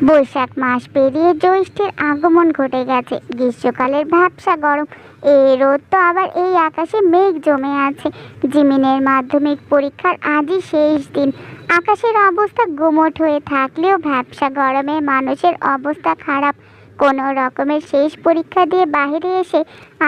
বৈশাখ মাস পেরিয়ে জ্যৈষ্ঠের আগমন ঘটে গেছে। গ্রীষ্মকালের ভ্যাপসা গরম, এই রোদ তো আবার এই আকাশে মেঘ জমে আছে। জিমিনের মাধ্যমিক পরীক্ষার আজই শেষ দিন। আকাশের অবস্থা গুমোট হয়ে থাকলেও ভ্যাপসা গরমে মানুষের অবস্থা খারাপ। কোনো রকমের শেষ পরীক্ষা দিয়ে বাইরে এসে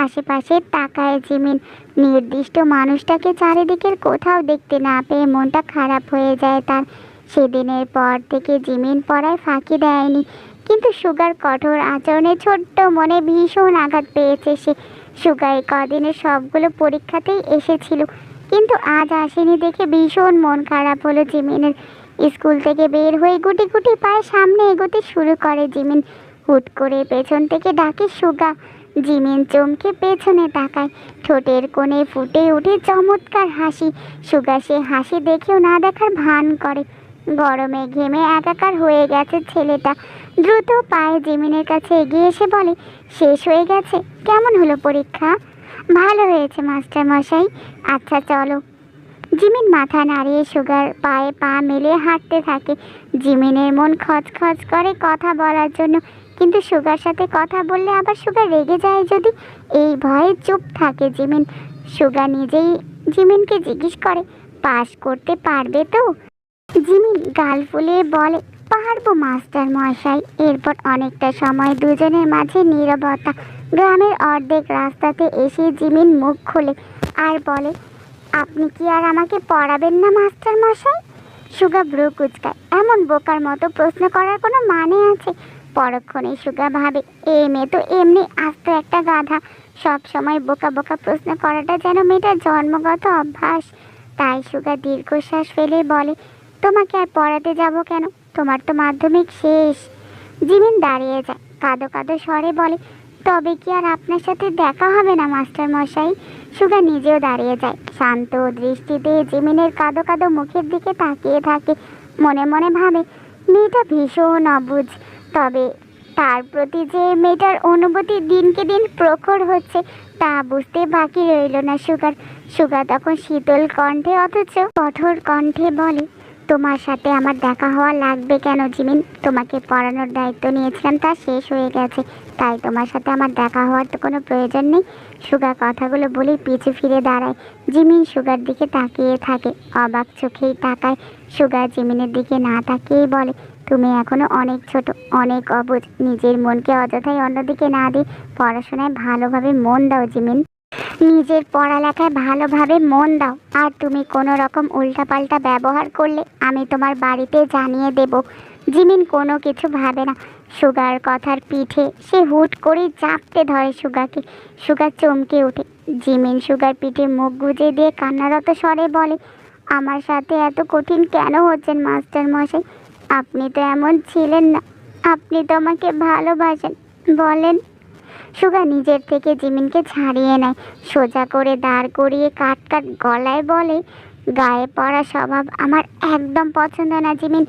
আশেপাশে তাকায় জিমিন। নির্দিষ্ট মানুষটাকে চারিদিকের কোথাও দেখতে না পেয়ে মনটা খারাপ হয়ে যায় তার। সেদিনের পর থেকে জিমিন পড়ায় ফাঁকি দেয়নি, কিন্তু সুগার কঠোর আচরণে ছোট্ট মনে ভীষণ আঘাত পেয়েছে সে। সুগার কদিনের সবগুলো পরীক্ষাতেই এসেছিল, কিন্তু আজ আসেনি দেখে ভীষণ মন খারাপ হলো জিমিনের। স্কুল থেকে বের হয়ে গুটি গুটি পায়ে সামনে এগোতে শুরু করে জিমিন। হুট করে পেছন থেকে ডাকে সুগা। জিমিন চমকে পেছনে তাকায়। ঠোঁটের কোণে ফুটে ওঠে চমৎকার হাসি। সুগা সে হাসি দেখেও না দেখার ভান করে। গরমে ঘেমে একাকার হয়ে গেছে ছেলেটা। দ্রুত পায়ে জিমিনের কাছে এগিয়ে এসে বলে, শেষ হয়ে গেছে? কেমন হলো পরীক্ষা? ভালো হয়েছে মাস্টার মশাই। আচ্ছা চলো। জিমিন মাথা নাড়িয়ে সুগার পায়ে পা মিলিয়ে হাঁটতে থাকে। জিমিনের মন খচখচ করে কথা বলার জন্য, কিন্তু সুগার সাথে কথা বললে আবার সুগার রেগে যায় যদি, এই ভয়ে চুপ থাকে জিমিন। সুগা নিজেই জিমিনকে জিজ্ঞেস করে, পাস করতে পারবে তো? জিমিন গাল ফুলিয়ে বলে, পারবো মাস্টার মশাই। এরপর অনেকটা সময় দুজনের মাঝে নীরবতা। গ্রামের অর্ধেক রাস্তাতে এসে জিমিন মুখ খোলে আর বলে, আপনি কি আর আমাকে পড়াবেন না মাস্টার মশাই? সুগা ব্রু কুচকায়। এমন বোকার মতো প্রশ্ন করার কোনো মানে আছে? পরক্ষণে সুগা ভাবে, এই মেয়ে তো এমনি আস্ত একটা গাধা। সব সময় বোকা বোকা প্রশ্ন করাটা যেন মেয়েটার জন্মগত অভ্যাস। তাই সুগা দীর্ঘশ্বাস ফেলে বলে, তোমাকে আর পড়াতে যাব কেন? তোমার তো মাধ্যমিক শেষ। জিমিন দাঁড়িয়ে যায়, কাঁদো কাঁদো স্বরে বলে, তবে কি আর আপনার সাথে দেখা হবে না মাস্টার মশাই? সুগা নিজেও দাঁড়িয়ে যায়, শান্ত দৃষ্টিতে জিমিনের কাঁদো কাঁদো মুখের দিকে তাকিয়ে থাকে। মনে মনে ভাবে, মেয়েটা ভীষণ অবুঝ। তবে তার প্রতি যে মেয়েটার অনুভূতি দিনকে দিন প্রখর হচ্ছে তা বুঝতে বাকি রইল না সুগার। সুগা তখন শীতল কণ্ঠে অথচ কঠোর কণ্ঠে বলে, তোমার সাথে আমার দেখা হওয়া লাগবে কেন জিমিন? তোমাকে পড়ানোর দায়িত্ব নিয়েছিলাম, তা শেষ হয়ে গেছে। তাই তোমার সাথে আমার দেখা হওয়ার তো কোনো প্রয়োজন নেই। সুগা কথাগুলো বলে পিছু ফিরে দাঁড়ায়। জিমিন সুগার দিকে তাকিয়ে থাকে, অবাক চোখেই তাকায়। সুগা জিমিনের দিকে না তাকিয়েই বলে, তুমি এখনো অনেক ছোট, অনেক অবুঝ। নিজের মনকে অযথাই অন্যদিকে না দিয়ে পড়াশোনায় ভালোভাবে মন দাও জিমিন। নিজের পড়ালেখায় ভালোভাবে মন দাও। আর তুমি কোনো রকম উল্টাপাল্টা ব্যবহার করলে আমি তোমার বাড়িতে জানিয়ে দেব। জিমিন কোনো কিছু ভাবে না। সুগার কথার পিঠে সে হুট করে চাপতে ধরে সুগাকে। সুগা চমকে ওঠে। জিমিন সুগার পিঠে মুখ গুজে দিয়ে কান্নারত স্বরে বলে, আমার সাথে এত কঠিন কেন হচ্ছেন মাস্টার মশাই? আপনি তো এমন ছিলেন না। আপনি তো আমাকে ভালোবাসেন, বলেন। সুগা নিজের থেকে জিমিনকে ছাড়িয়ে নেয়, সোজা করে দাঁড় করিয়ে কাট কাট গলায় বলে, গায়ে পড়া স্বভাব আমার একদম পছন্দ না জিমিন।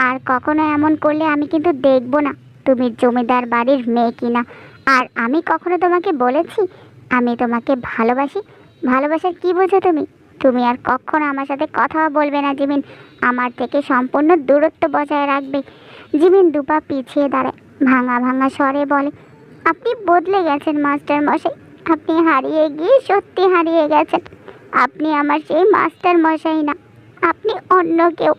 আর কখনো এমন করলে আমি কিন্তু দেখব না তুমি জমিদার বাড়ির মেয়ে কিনা। আর আমি কখনো তোমাকে বলেছি আমি তোমাকে ভালোবাসি? ভালোবাসার কি বোঝো তুমি? তুমি আর কখনো আমার সাথে কথা বলবে না জিমিন। আমার থেকে সম্পূর্ণ দূরত্ব বজায় রাখবে। জিমিন দুপা পিছিয়ে দাঁড়ায়, ভাঙা ভাঙা স্বরে বলে, আপনি বদলে গেছেন মাস্টার মশাই। আপনি হারিয়ে গিয়ে সত্যি হারিয়ে গেছেন। আপনি আমার সেই মাস্টার মশাই না, আপনি অন্য কেউ।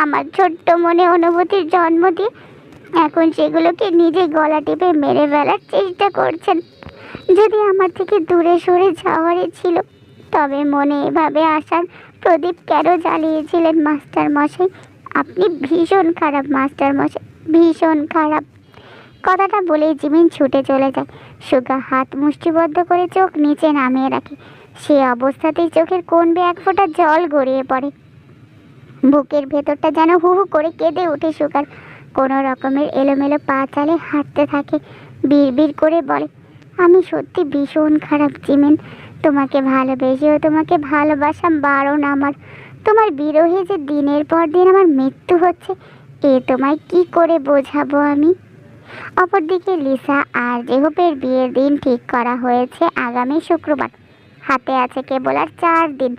আমার ছোট্ট মনে অনুভূতির জন্ম দিয়ে এখন সেগুলোকে নিজে গলা টিপে মেরে ফেলার চেষ্টা করছেন। যদি আমার থেকে দূরে সরে যাওয়ারই ছিল, তবে মনে এভাবে আসার প্রদীপ কেন জ্বালিয়েছিলেন মাস্টার মশাই? আপনি ভীষণ খারাপ মাস্টার মশাই, ভীষণ খারাপ। কথাটা বলেই জিমিন ছুটে চলে যায়। সুগা হাত মুষ্টিবদ্ধ করে চোখ নিচে নামিয়ে রাখে। সে অবস্থাতেই চোখের কোণ বেয়ে এক ফোঁটা জল গড়িয়ে পড়ে। বুকের ভেতরটা যেন হু হু করে কেঁদে ওঠে সুগার। কোনো রকমের এলোমেলো পা চালে হাঁটতে থাকে। বিড়বিড় করে বলে, আমি সত্যি ভীষণ খারাপ জিমিন। তোমাকে ভালোবেসেও তোমাকে ভালোবাসা বারণ আমার। তোমার বিরহে যে দিনের পর দিন আমার মৃত্যু হচ্ছে, এ তোমায় কি করে বোঝাবো আমি? অপরদিকে লিসা আর জেহপের বিয়ের দিন ঠিক করা হয়েছে আগামী শুক্রবার। হাতে আছে কেবল আর 4 দিন।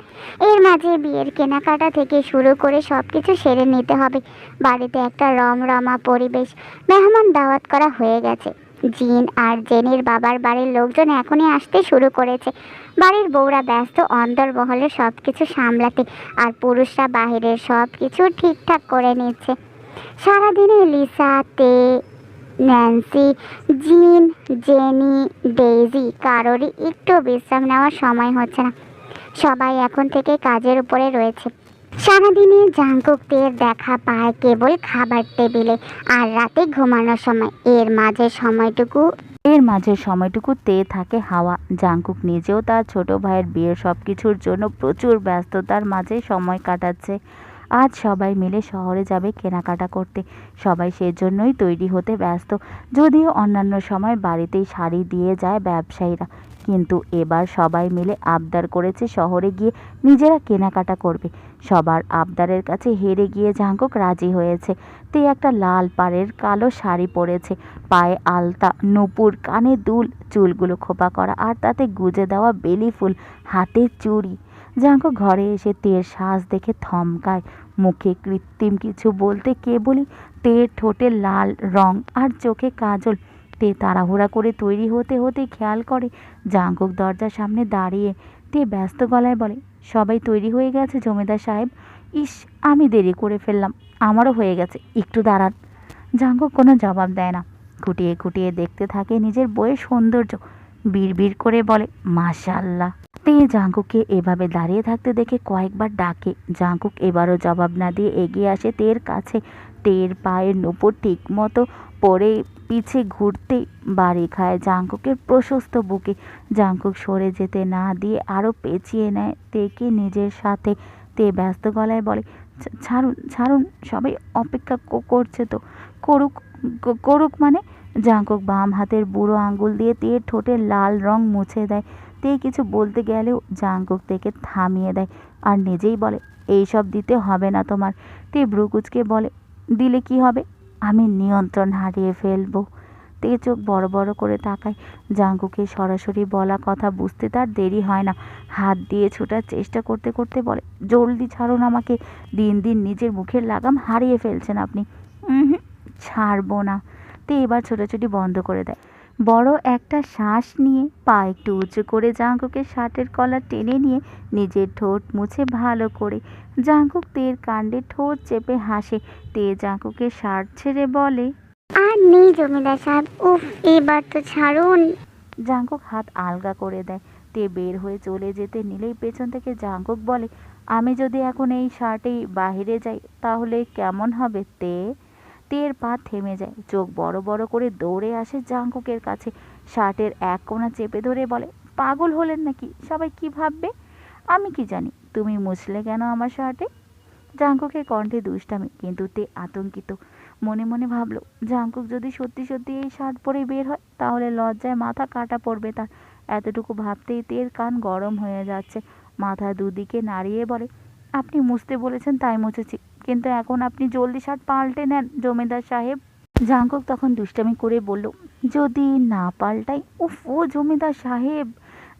এর মাঝে বিয়ের কেনাকাটা থেকে শুরু করে সবকিছু সেরে নিতে হবে। বাড়িতে একটা রমরমা পরিবেশ। মেহমান দাওয়াত করা হয়ে গেছে। জিন আর জেনির বাবার বাড়ির লোকজন এখনই আসতে শুরু করেছে। বাড়ির বউরা ব্যস্ত অন্দরমহলের সবকিছু সামলাতে, আর পুরুষরা বাহিরের সবকিছু ঠিকঠাক করে নিচ্ছে। সারাদিনে লিসা, তে, ন্যান্সি, জিন, জেনি, ডেইজি কারোরই একটু বিশ্রাম নেওয়ার সময় হচ্ছে না। সবাই এখন থেকে কাজের উপরে রয়েছে। সারাদিনে জাংকুকদের দেখা পায় কেবল খাবার টেবিলে আর রাতে ঘুমানোর সময়। এর মাঝের সময়টুকু তে থাকে হাওয়া। জাংকুক নিজেও তার ছোট ভাইয়ের বিয়ের সবকিছুর জন্য প্রচুর ব্যস্ততার মাঝে সময় কাটাচ্ছে। আজ সবাই মিলে শহরে যাবে কেনাকাটা করতে। সবাই সেজন্যই তৈরি হতে ব্যস্ত। যদিও অন্যান্য সময় বাড়িতেই শাড়ি দিয়ে যায় ব্যবসায়ীরা, কিন্তু এবার সবাই মিলে আবদার করেছে শহরে গিয়ে নিজেরা কেনাকাটা করবে। সবার আবদারের কাছে হেরে গিয়ে জাংকুক রাজি হয়েছে। তে একটা লাল পাড়ের কালো শাড়ি পরেছে, পায়ে আলতা, নূপুর, কানে দুল, চুলগুলো খোপা করা আর তাতে গুজে দেওয়া বেলি ফুল, হাতে চুড়ি। জাংকুক ঘরে এসে তের সাজ দেখে থমকায়। মুখে কৃত্রিম কিছু বলতে কেবলই তের ঠোঁটে লাল রং আর চোখে কাজল। তে তাড়াহুড়া করে তৈরি হতে হতে খেয়াল করে জাংকুক দরজার সামনে দাঁড়িয়ে। তে ব্যস্ত গলায় বলে, সবাই তৈরি হয়ে গেছে জমিদার সাহেব। ইস, আমি দেরি করে ফেললাম। আমারও হয়ে গেছে, একটু দাঁড়ান। জাংকুক কোনো জবাব দেয় না। খুঁটিয়ে খুঁটিয়ে দেখতে থাকে নিজের বইয়ের সৌন্দর্য। বিড়বিড় করে বলে, মাশাআল্লাহ। তে জাংকুককে এভাবে দাঁড়িয়ে থাকতে দেখে কয়েকবার ডাকে। জাংকুক এবারও জবাব না দিয়ে এগিয়ে আসে তের কাছে। তের পায়ের নূপুর ঠিক মতো পরে পিছে ঘুরতেই বাড়ি খায় জাংকুকের প্রশস্ত বুকে। জাংকুক সরে যেতে না দিয়ে আরও পেঁচিয়ে নেয় তেকে নিজের সাথে। তে ব্যস্ত গলায় বলে, ছাড়ুন ছাড়ুন, সবাই অপেক্ষা করছে তো। করুক করুক মানে? জাংকুক বাম হাতের বুড়ো আঙ্গুল দিয়ে তের ঠোঁটের লাল রং মুছে দেয়। তে কিছু বলতে গেলেও জাংকুক তেকে থামিয়ে দেয় আর নিজেই বলে, এইসব দিতে হবে না তোমার। তে ভ্রুকুচকে বলে, দিলে কি হবে? আমি নিয়ন্ত্রণ হারিয়ে ফেলবো। তে চোখ বড় বড় করে তাকায়। জাংকুকের সরাসরি বলা কথা বুঝতে তার দেরি হয় না। হাত দিয়ে ছোটার চেষ্টা করতে করতে বলে, জলদি ছাড়ুন আমাকে। দিন দিন নিজের মুখের লাগাম হারিয়ে ফেলছেন আপনি। ছাড়বো না। তে এবার ছোটাছুটি বন্ধ করে দেয়। বড় একটা শ্বাস নিয়ে পা একটু উঁচু করে জাংকুকের শার্টের কলার টেনে নিয়ে নিজের ঠোঁট মুছে ভালো করে। জাংকুক তের কাণ্ডে ঠোঁট চেপে হাসে। তে জাংকুকের শার্ট ছেড়ে বলে, আর নেই জমিদার সাহেব, উফ, এবার তো ছাড়ুন। জাংকুক হাত আলগা করে দেয়। তে বের হয়ে চলে যেতে নিলেই পেছন থেকে জাংকুক বলে, আমি যদি এখন এই শার্টেই বাহিরে যাই তাহলে কেমন হবে তে? তের পা থেমে যায়। চোখ বড় বড় করে দৌড়ে আসে জাংকুকের কাছে। শার্টের এক কোণা চেপে ধরে বলে, পাগল হলেন নাকি? সবাই কি ভাববে? আমি কি জানি? তুমি মুছলে কেন আমার শার্টে? জাংকুকের কণ্ঠে দুষ্টামি, কিন্তু তে আতঙ্কিত। মনে মনে ভাবল, জাংকুক যদি সত্যি সত্যি এই শার্ট পরে বের হয় তাহলে লজ্জায় মাথা কাটা পড়বে তার। এতটুকু ভাবতেই তের কান গরম হয়ে যাচ্ছে। মাথা দুদিকে নাড়িয়ে বলে, আপনি মুছতে বলেছেন তাই মুছেছি, কিন্তু এখন আপনি জলদি শার্ট পাল্টে নেন জমিদার সাহেব। জাংকুক তখন দুষ্টামি করে বলল, যদি না পাল্টাই? উফ, ও জমিদার সাহেব।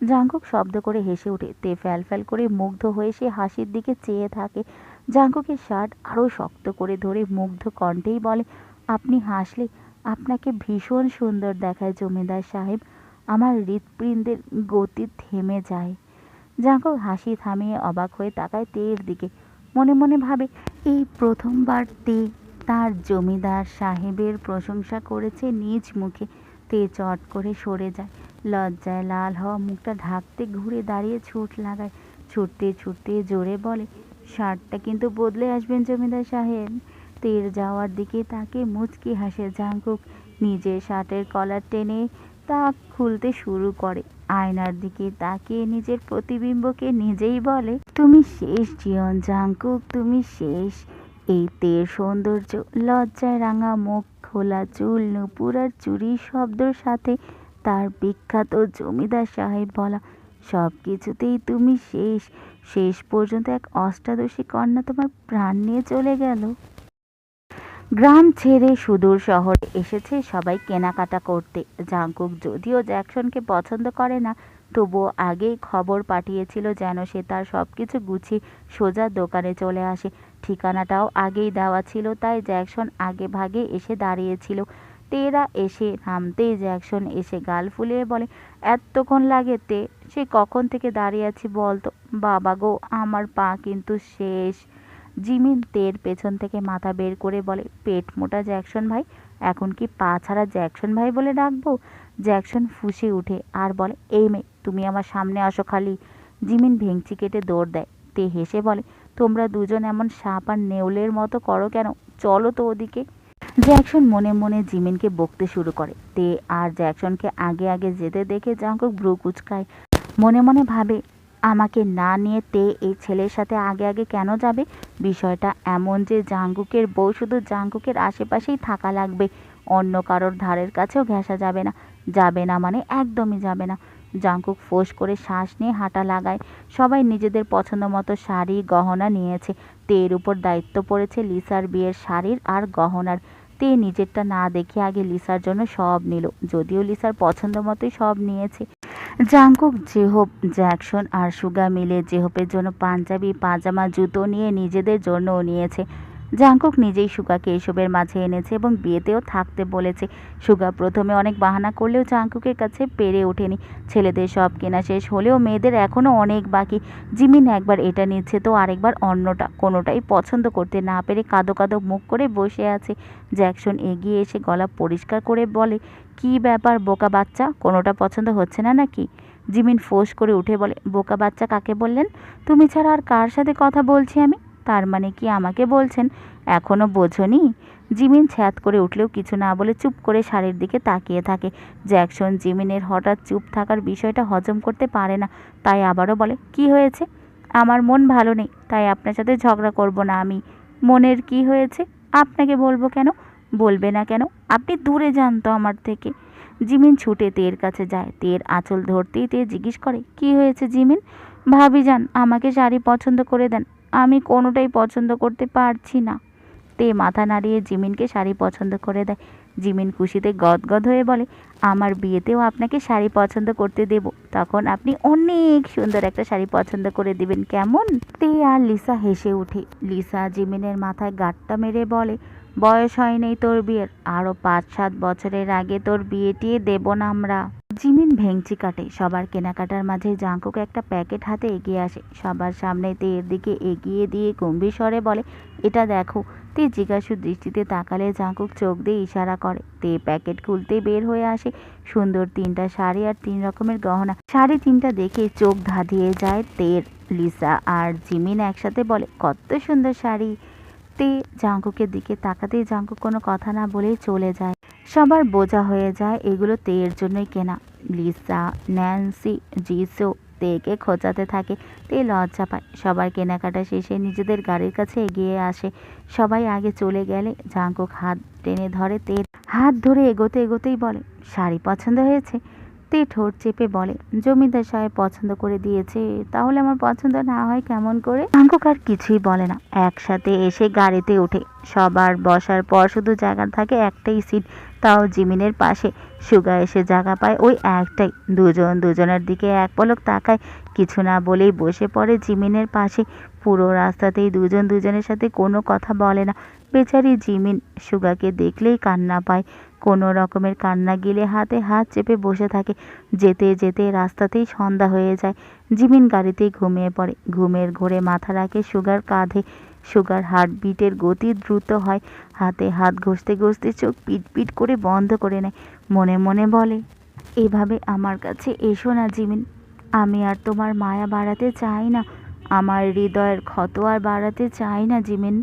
জাংকুক শব্দ করে হেসে ওঠে। তে ফ্যাল ফ্যাল করে মুগ্ধ হয়ে সে হাসির দিকে চেয়ে থাকে। জাংকুকের শার্ট আরও শক্ত করে ধরে মুগ্ধ কণ্ঠেই বলে, আপনি হাসলে আপনাকে ভীষণ সুন্দর দেখায় জমিদার সাহেব। আমার হৃৎপিণ্ডের গতি থেমে যায়। জাংকুক হাসি থামিয়ে অবাক হয়ে তাকায় তের দিকে। মনে মনে ভাবে, এই প্রথমবার তে তার জমিদার সাহেবের প্রশংসা করেছে নিজ মুখে। তে চট করে সরে যায়। লজ্জায় লাল হওয়া মুখটা ঢাকতে ঘুরে দাঁড়িয়ে ছুট লাগায়। ছুটতে ছুটতে জোরে বলে, শার্টটা কিন্তু বদলে আসবেন জমিদার সাহেব। তের যাওয়ার দিকে তাকে মুচকি হাসে জাংকুক। নিজের শার্টের কলার টেনে তা খুলতে শুরু করে। আয়নার দিকে তাকিয়ে নিজের প্রতিবিম্বকে নিজেই বলে, তুমি শেষ জীবন জাংকুক, তুমি শেষ। এই তের সৌন্দর্য, লজ্জায় রাঙা মুখ, খোলা চুল, নূপুর আর চুরির শব্দর সাথে তার বিখ্যাত জমিদার সাহেব বলা, সব কিছুতেই তুমি শেষ। শেষ পর্যন্ত এক অষ্টাদশী কন্যা তোমার প্রাণ নিয়ে চলে গেল। গ্রাম ছেড়ে সুদূর শহরে এসেছে সবাই কেনাকাটা করতে। জাংকুক যদিও জ্যাকসনকে পছন্দ করে না, তবুও আগেই খবর পাঠিয়েছিল যেন সে তার সব কিছু গুছিয়ে সোজা দোকানে চলে আসে। ঠিকানাটাও আগেই দেওয়া ছিল, তাই জ্যাকসন আগে ভাগে এসে দাঁড়িয়েছিল। তেরা এসে নামতেই জ্যাকসন এসে গাল ফুলিয়ে বলে, এতক্ষণ লাগে তে? সে কখন থেকে দাঁড়িয়ে আছি বলতো। বাবা গো, আমার পা কিন্তু শেষ। জিমিন তের পেছন থেকে মাথা বের করে বলে, পেট মোটা জ্যাকসন ভাই, এখন কি পা ছাড়া জ্যাকসন ভাই বলে ডাকবো? জ্যাকসন ফুঁসে উঠে আর বলে, এই মেয়ে, তুমি আমার সামনে আসো খালি। জিমিন ভেংচি কেটে দৌড় দেয়। তে হেসে বলে, তোমরা দুজন এমন সাপ আর নেউলের মতো করো কেন? চলো তো ওদিকে। জ্যাকসন মনে মনে জিমিনকে বকতে শুরু করে। তে আর জ্যাকসনকে আগে আগে যেতে দেখে জাঙ্কুক ভ্রু কুঁচকায়। মনে মনে ভাবে, আমাকে না নিয়ে তে এই ছেলের সাথে আগে আগে কেন যাবে? বিষয়টা এমন যে জাঙ্কুকের বউ শুধু জাঙ্কুকের আশেপাশেই থাকা লাগবে, অন্য কারোর ধারের কাছেও ঘেঁষা যাবে না। যাবে না মানে একদমই যাবে না। জাঙ্কুক ফোঁস করে শ্বাস নিয়ে হাঁটা লাগায়। সবাই নিজেদের পছন্দ মতো শাড়ি গহনা নিয়েছে। তের উপর দায়িত্ব পড়েছে লিসার বিয়ের শাড়ির আর গহনার। তে নিজেরটা না দেখে আগে লিসার জন্য সব নিল, যদিও লিসার পছন্দ মতোই সব নিয়েছে। জাঙ্কুক, জেহোপ, জ্যাকসন আর সুগা মিলে জেহোপের জন্য পাঞ্জাবি, পাজামা, জুতো নিয়ে নিজেদের জন্যও নিয়েছে। জাঙ্কুক নিজেই সুগাকে এসবের মাঝে এনেছে এবং বিয়েতেও থাকতে বলেছে। সুগা প্রথমে অনেক বাহানা করলেও জাঙ্কুকের কাছে পেরে ওঠেনি। ছেলেদের সব কেনা শেষ হলেও মেয়েদের এখনও অনেক বাকি। জিমিন একবার এটা নিচ্ছে তো আরেকবার অন্যটা, কোনোটাই পছন্দ করতে না পেরে কাঁদো কাঁদো মুখ করে বসে আছে। জ্যাকসন এগিয়ে এসে গলা পরিষ্কার করে বলে, কি ব্যাপার বোকা বাচ্চা, কোনোটা পছন্দ হচ্ছে না নাকি? জিমিন ফোঁস করে উঠে বলে, বোকা বাচ্চা কাকে বললেন? তুমি ছাড়া আর কার সাথে কথা বলছি আমি? তার মানে কি আমাকে বলছেন? এখনো বোঝনি? জিমিন ছ্যাঁত করে উঠলেও কিছু না বলে চুপ করে শাড়ির দিকে তাকিয়ে থাকে। জ্যাকসন জিমিনের হঠাৎ চুপ থাকার বিষয়টা হজম করতে পারে না, তাই আবারও বলে, কি হয়েছে? আমার মন ভালো নেই, তাই আপনার সাথে ঝগড়া করব না আমি। মনের কি হয়েছে? আপনাকে বলবো কেন? বলবে না কেন? আপনি দূরে যান তো আমার থেকে। জিমিন ছুটে তের কাছে যায়। তের আঁচল ধরতেই তে জিজ্ঞেস করে, কি হয়েছে জিমিন? ভাবি যান, আমাকে শাড়ি পছন্দ করে দেন, আমি কোনোটাই পছন্দ করতে পারছি না। তে মাথা নাড়িয়ে জিমিনকে শাড়ি পছন্দ করে দেয়। জিমিন খুশিতে গদগদ হয়ে বলে, আমার বিয়েতেও আপনাকে শাড়ি পছন্দ করতে দেব, তখন আপনি অনেক সুন্দর একটা শাড়ি পছন্দ করে দিবেন, কেমন? তে আর লিসা হেসে ওঠে। লিসা জিমিনের মাথায় গাঁটটা মেরে বলে, বয়স হয়নি তোর বিয়ের, আরও 5-7 বছরের আগে তোর বিয়ে টিয়ে দেব না আমরা। জিমিন ভেংচি কাটে। সবার কেনাকাটার মাঝে জাঙ্কুক একটা প্যাকেট হাতে এগিয়ে আসে। সবার সামনে তের দিকে এগিয়ে দিয়ে গম্ভীর স্বরে বলে, এটা দেখো। তে জিজ্ঞাসু দৃষ্টিতে তাকালে জাঙ্কুক চোখ দিয়ে ইশারা করে। তে প্যাকেট খুলতে বের হয়ে আসে। সুন্দর 3টা শাড়ি আর 3 রকমের গহনা। শাড়ি 3টা দেখে চোখ ধাঁধিয়ে যায় তের। লিসা আর জিমিন একসাথে বলে, কত সুন্দর শাড়ি। তে জাঙ্কুকের দিকে তাকাতেই জাঙ্কুক কোনো কথা না বলেই চলে যায়। সবার বোঝা হয়ে যায় এগুলো তের জন্যই কেনা। লিসা, ন্যান্সি, জিসো তেকে খোঁচাতে থাকে। তে লজ্জা পায়। সবার কেনাকাটা শেষে নিজেদের গাড়ির কাছে এগিয়ে আসে। সবাই আগে চলে গেলে জাঙ্কুক হাত টেনে ধরে তের। হাত ধরে এগোতে এগোতেই বলে, শাড়ি পছন্দ হয়েছে? তে ঠোঁট চেপে বলে, জমিদার সাহেব পছন্দ করে দিয়েছে, তাহলে আমার পছন্দ না হয় কেমন করে? জাঙ্কুক আর কিছুই বলে না। একসাথে এসে গাড়িতে ওঠে। সবার বসার পর শুধু জায়গা থাকে একটাই সিট, তাও জিমিনের পাশে। সুগা এসে জায়গা পায় ওই একটাই। দুজন দুজনের দিকে এক পলক তাকায়, কিছু না বলেই বসে পড়ে জিমিনের পাশে। পুরো রাস্তাতেই দুজন দুজনের সাথে কোনো কথা বলে না। বেচারি জিমিন সুগাকে দেখলেই কান্না পায়। কোনো রকমের কান্না গিলে হাতে হাত চেপে বসে থাকে। যেতে যেতে রাস্তাতেই সন্ধ্যা হয়ে যায়। জিমিন গাড়িতেই ঘুমিয়ে পড়ে। ঘুমের ঘোরে মাথা রাখে সুগার কাঁধে। সুগার হার্টবিটের গতি দ্রুত হয়। হাতে হাত ঘষতে ঘষতে চোখ পিটপিট করে বন্ধ করে নেয়। মনে মনে বলে, এভাবে আমার কাছে এসো না জিমিন, আমি আর তোমার মায়া বাড়াতে চাই না, আমার হৃদয়ের ক্ষত আর বাড়াতে চাই না জিমিন।